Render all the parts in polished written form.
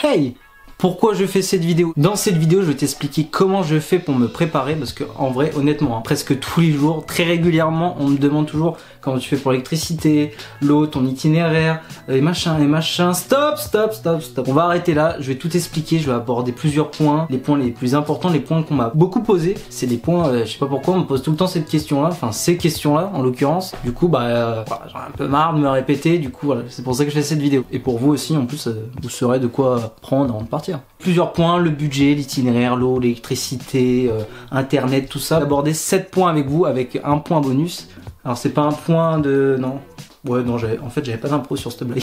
Hey! Pourquoi je fais cette vidéo? Dans cette vidéo, je vais t'expliquer comment je fais pour me préparer parce que en vrai, honnêtement, hein, presque tous les jours, très régulièrement, on me demande toujours comment tu fais pour l'électricité, l'eau, ton itinéraire, les machins. Stop. On va arrêter là, je vais tout expliquer, je vais aborder plusieurs points, les points les plus importants, les points qu'on m'a beaucoup posés. C'est des points, je sais pas pourquoi, on me pose tout le temps cette question-là, enfin ces questions-là en l'occurrence. Du coup, voilà, j'en ai un peu marre de me répéter, du coup, voilà, c'est pour ça que je fais cette vidéo. Et pour vous aussi, en plus, vous saurez de quoi prendre avant de partir. Plusieurs points, le budget, l'itinéraire, l'eau, l'électricité, internet, tout ça. J'ai abordé 7 points avec vous, avec un point bonus. Alors c'est pas un point de... non. Ouais non, en fait j'avais pas d'impro sur cette blague.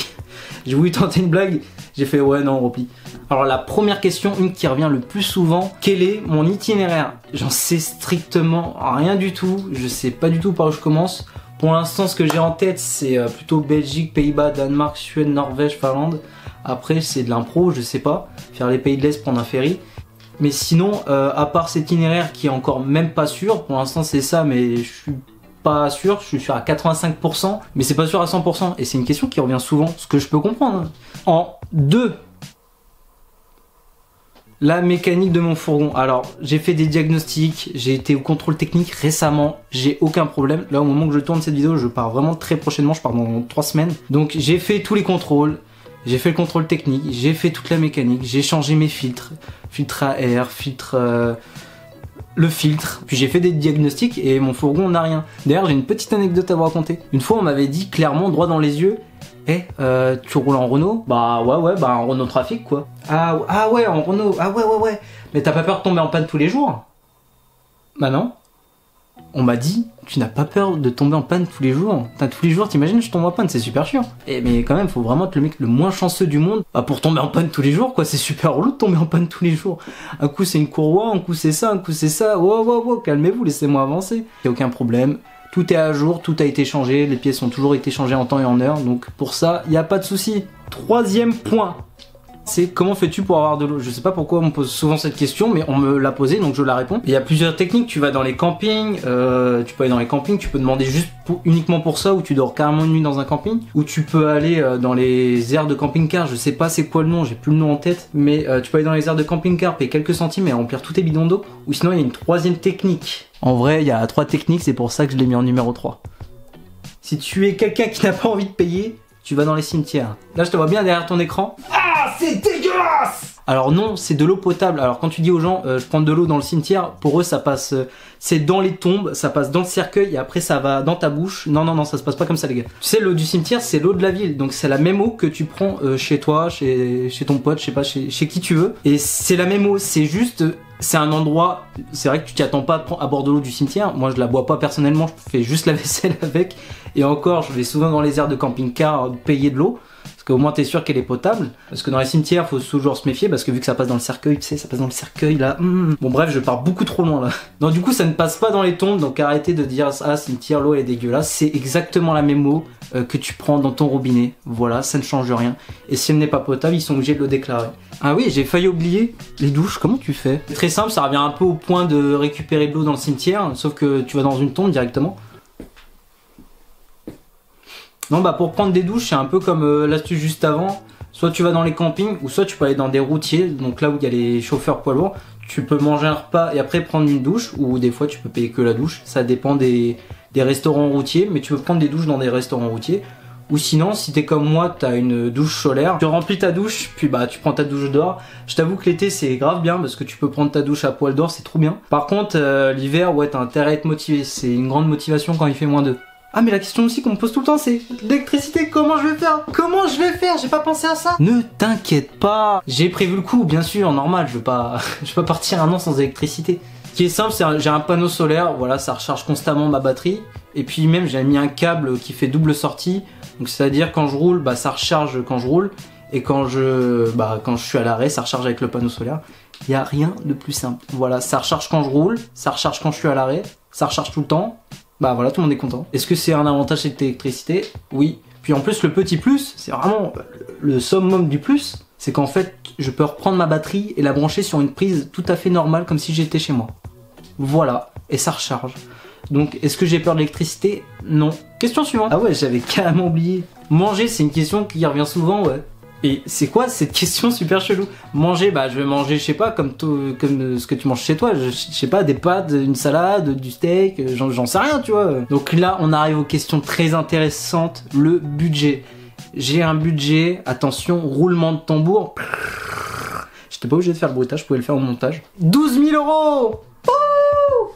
J'ai voulu tenter une blague, j'ai fait ouais non, repli. Alors la première question, une qui revient le plus souvent, quel est mon itinéraire? J'en sais strictement rien du tout, je sais pas du tout par où je commence. Pour l'instant ce que j'ai en tête c'est plutôt Belgique, Pays-Bas, Danemark, Suède, Norvège, Finlande. Après c'est de l'impro, je sais pas, faire les pays de l'Est, prendre un ferry. Mais sinon, à part cet itinéraire qui est encore même pas sûr, pour l'instant c'est ça, mais je suis pas sûr, je suis sûr à 85%, mais c'est pas sûr à 100%. Et c'est une question qui revient souvent, ce que je peux comprendre. En 2, la mécanique de mon fourgon. Alors, j'ai fait des diagnostics, j'ai été au contrôle technique récemment, j'ai aucun problème. Là, au moment que je tourne cette vidéo, je pars vraiment très prochainement, je pars dans 3 semaines. Donc, j'ai fait tous les contrôles. J'ai fait le contrôle technique, j'ai fait toute la mécanique, j'ai changé mes filtres, filtre à air, le filtre, puis j'ai fait des diagnostics et mon fourgon n'a rien. D'ailleurs, j'ai une petite anecdote à vous raconter. Une fois, on m'avait dit clairement, droit dans les yeux, tu roules en Renault? Bah ouais, bah en Renault Trafic quoi. Ah ouais, en Renault, ah ouais. Mais t'as pas peur de tomber en panne tous les jours? Bah non. On m'a dit, tu n'as pas peur de tomber en panne tous les jours. Tous les jours, t'imagines, je tombe en panne, c'est super chiant. Mais quand même, faut vraiment être le mec le moins chanceux du monde pour tomber en panne tous les jours, quoi. C'est super relou de tomber en panne tous les jours. Un coup, c'est une courroie, un coup, c'est ça, un coup, c'est ça. Wow, calmez-vous, laissez-moi avancer. Y a aucun problème. Tout est à jour, tout a été changé, les pièces ont toujours été changées en temps et en heure. Donc pour ça, y a pas de souci. 3e point. C'est comment fais-tu pour avoir de l'eau? Je sais pas pourquoi on me pose souvent cette question, mais on me l'a posée donc je la réponds. Il y a plusieurs techniques, tu vas dans les campings, tu peux aller dans les campings, tu peux demander juste uniquement pour ça, ou tu dors carrément une nuit dans un camping, ou tu peux aller dans les aires de camping-car, je sais pas c'est quoi le nom, j'ai plus le nom en tête, mais tu peux aller dans les aires de camping-car, payer quelques centimes et remplir tous tes bidons d'eau, ou sinon il y a une 3e technique. En vrai il y a 3 techniques, c'est pour ça que je l'ai mis en numéro 3. Si tu es quelqu'un qui n'a pas envie de payer, tu vas dans les cimetières. Là je te vois bien derrière ton écran. Ah, c'est dégueulasse! Alors non, c'est de l'eau potable. Alors quand tu dis aux gens, je prends de l'eau dans le cimetière, pour eux ça passe, c'est dans les tombes, ça passe dans le cercueil et après ça va dans ta bouche. Non, ça se passe pas comme ça les gars. Tu sais, l'eau du cimetière c'est l'eau de la ville, donc c'est la même eau que tu prends chez toi, chez ton pote, je sais pas, chez qui tu veux. Et c'est la même eau, c'est juste... C'est un endroit, c'est vrai que tu t'y attends pas à boire de l'eau du cimetière. Moi je la bois pas personnellement, je fais juste la vaisselle avec. Et encore, je vais souvent dans les aires de camping-car payer de l'eau. Parce qu'au moins t'es sûr qu'elle est potable. Parce que dans les cimetières, faut toujours se méfier. Parce que vu que ça passe dans le cercueil, tu sais, ça passe dans le cercueil là. Bon bref, je pars beaucoup trop loin là. Donc du coup ça ne passe pas dans les tombes. Donc arrêtez de dire ah cimetière, l'eau elle est dégueulasse. C'est exactement la même eau que tu prends dans ton robinet. Voilà, ça ne change rien. Et si elle n'est pas potable, ils sont obligés de le déclarer. Ah oui, j'ai failli oublier les douches, comment tu fais? Très simple, ça revient un peu au point de récupérer de l'eau dans le cimetière. Sauf que tu vas dans une tombe directement. Non bah pour prendre des douches c'est un peu comme l'astuce juste avant. Soit tu vas dans les campings ou soit tu peux aller dans des routiers. Donc là où il y a les chauffeurs poids lourds. Tu peux manger un repas et après prendre une douche. Ou des fois tu peux payer que la douche. Ça dépend des restaurants routiers. Mais tu peux prendre des douches dans des restaurants routiers. Ou sinon si t'es comme moi t'as une douche solaire. Tu remplis ta douche puis bah tu prends ta douche dehors. Je t'avoue que l'été c'est grave bien parce que tu peux prendre ta douche à poil d'or, c'est trop bien. Par contre l'hiver ouais t'as intérêt à être motivé. C'est une grande motivation quand il fait -2. Ah mais la question aussi qu'on me pose tout le temps c'est l'électricité, comment je vais faire? Comment je vais faire? J'ai pas pensé à ça. Ne t'inquiète pas, j'ai prévu le coup bien sûr, normal, je vais pas partir un an sans électricité. Ce qui est simple, c'est j'ai un panneau solaire, voilà, ça recharge constamment ma batterie. Et puis même j'ai mis un câble qui fait double sortie, donc c'est à dire quand je roule, bah ça recharge quand je roule. Et quand je suis à l'arrêt, ça recharge avec le panneau solaire. Il n'y a rien de plus simple. Voilà, ça recharge quand je roule, ça recharge quand je suis à l'arrêt, ça recharge tout le temps. Bah voilà, tout le monde est content. Est-ce que c'est un avantage cette électricité? Oui. Puis en plus, le petit plus, c'est vraiment le summum du plus, c'est qu'en fait, je peux reprendre ma batterie et la brancher sur une prise tout à fait normale, comme si j'étais chez moi. Voilà, et ça recharge. Donc, est-ce que j'ai peur de l'électricité? Non. Question suivante. Ah ouais, j'avais carrément oublié. Manger, c'est une question qui revient souvent, ouais. Et c'est quoi cette question super chelou? Manger, bah je vais manger, je sais pas, comme ce que tu manges chez toi, je sais pas, des pâtes, une salade, du steak, j'en sais rien, tu vois. Donc là, on arrive aux questions très intéressantes, le budget. J'ai un budget, attention, roulement de tambour. J'étais pas obligé de faire le bruitage, je pouvais le faire au montage. 12 000 €!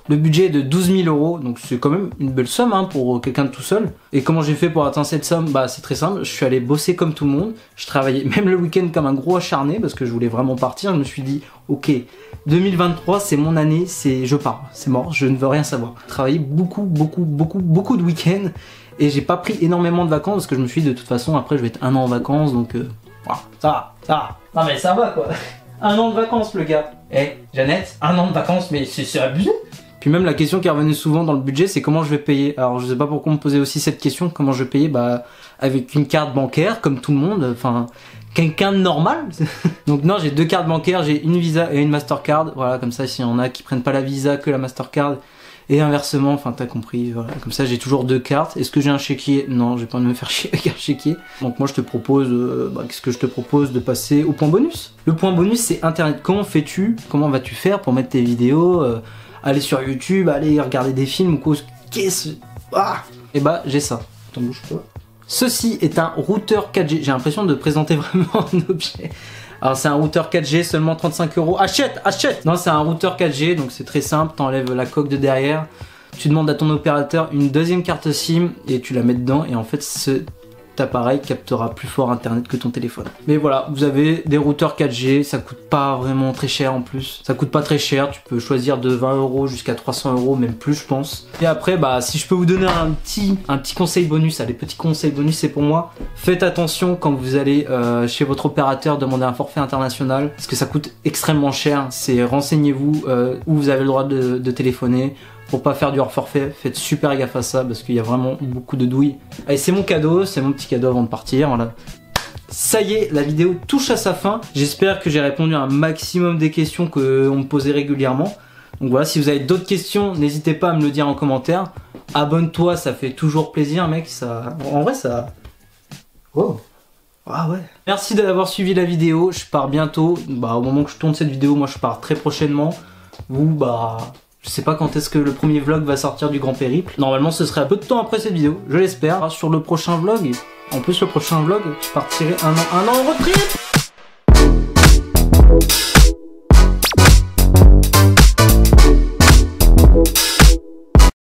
Le budget est de 12 000 €, donc c'est quand même une belle somme hein, pour quelqu'un de tout seul. Et comment j'ai fait pour atteindre cette somme? Bah c'est très simple, je suis allé bosser comme tout le monde. Je travaillais même le week-end comme un gros acharné parce que je voulais vraiment partir. Je me suis dit, ok, 2023 c'est mon année, je pars, c'est mort, je ne veux rien savoir. J'ai travaillé beaucoup de week-ends et j'ai pas pris énormément de vacances parce que je me suis dit de toute façon après je vais être un an en vacances donc voilà, ça va. Non mais ça va quoi. Un an de vacances le gars. Jeannette, un an de vacances mais c'est abusé. Puis même la question qui revenait souvent dans le budget, c'est comment je vais payer. Alors je sais pas pourquoi on me posait aussi cette question, comment je vais payer, bah avec une carte bancaire comme tout le monde, enfin quelqu'un de normal. Donc non, j'ai deux cartes bancaires, j'ai une Visa et une Mastercard. Voilà, comme ça s'il y en a qui prennent pas la Visa que la Mastercard et inversement, enfin t'as compris, voilà. Comme ça j'ai toujours deux cartes. Est-ce que j'ai un chéquier? Non, j'ai pas envie de me faire chier avec un chéquier. Donc moi je te propose, qu'est-ce que je te propose? De passer au point bonus. Le point bonus c'est Internet. Comment fais-tu? Comment vas-tu faire pour mettre tes vidéos aller sur YouTube, aller regarder des films ou quoi? Qu'est-ce... Ah! Et bah j'ai ça. Attends, bouge pas. Ceci est un routeur 4G. J'ai l'impression de présenter vraiment un objet. Alors c'est un routeur 4G, seulement 35 €. Achète! Achète! Non, c'est un routeur 4G, donc c'est très simple. T'enlèves la coque de derrière. Tu demandes à ton opérateur une deuxième carte SIM et tu la mets dedans. Et en fait, cet appareil captera plus fort internet que ton téléphone. Mais voilà, vous avez des routeurs 4G, ça coûte pas vraiment très cher en plus. Ça coûte pas très cher, tu peux choisir de 20 € jusqu'à 300 €, même plus je pense. Et après, bah si je peux vous donner un petit conseil bonus, les petits conseils bonus c'est pour moi. Faites attention quand vous allez chez votre opérateur demander un forfait international, parce que ça coûte extrêmement cher. C'est renseignez-vous où vous avez le droit de téléphoner. Pour pas faire du hors forfait, faites super gaffe à ça parce qu'il y a vraiment beaucoup de douilles. Allez, c'est mon cadeau, c'est mon petit cadeau avant de partir, voilà. Ça y est, la vidéo touche à sa fin. J'espère que j'ai répondu à un maximum des questions qu'on me posait régulièrement. Donc voilà, si vous avez d'autres questions, n'hésitez pas à me le dire en commentaire. Abonne-toi, ça fait toujours plaisir mec, ça... En vrai ça... Oh. Ah ouais. Merci d'avoir suivi la vidéo, je pars bientôt. Bah au moment que je tourne cette vidéo, moi je pars très prochainement. Vous, bah... Je sais pas quand est-ce que le premier vlog va sortir du grand périple. Normalement ce serait un peu de temps après cette vidéo, je l'espère. Sur le prochain vlog, en plus le prochain vlog, je partirai un an en road trip.